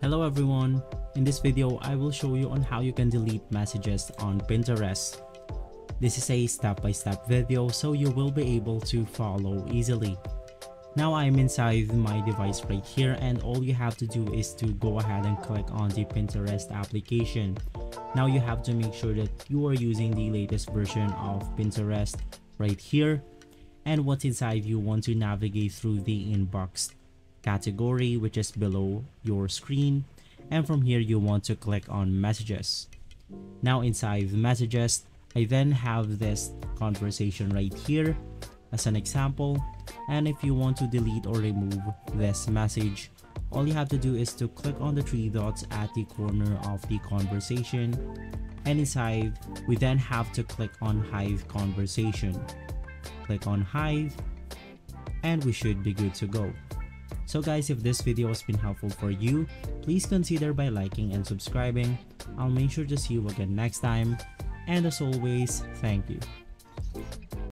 Hello everyone, in this video I will show you on how you can delete messages on Pinterest. This is a step-by-step video so you will be able to follow easily. Now I'm inside my device right here, and all you have to do is to go ahead and click on the Pinterest application. Now you have to make sure that you are using the latest version of Pinterest right here, and once inside you want to navigate through the inbox category, which is below your screen, and from here you want to click on messages. Now inside the messages, I then have this conversation right here as an example, and if you want to delete or remove this message, all you have to do is to click on the three dots at the corner of the conversation, and inside we then have to click on hide conversation. Click on hide and we should be good to go. So guys, if this video has been helpful for you, please consider by liking and subscribing. I'll make sure to see you again next time, and as always, thank you.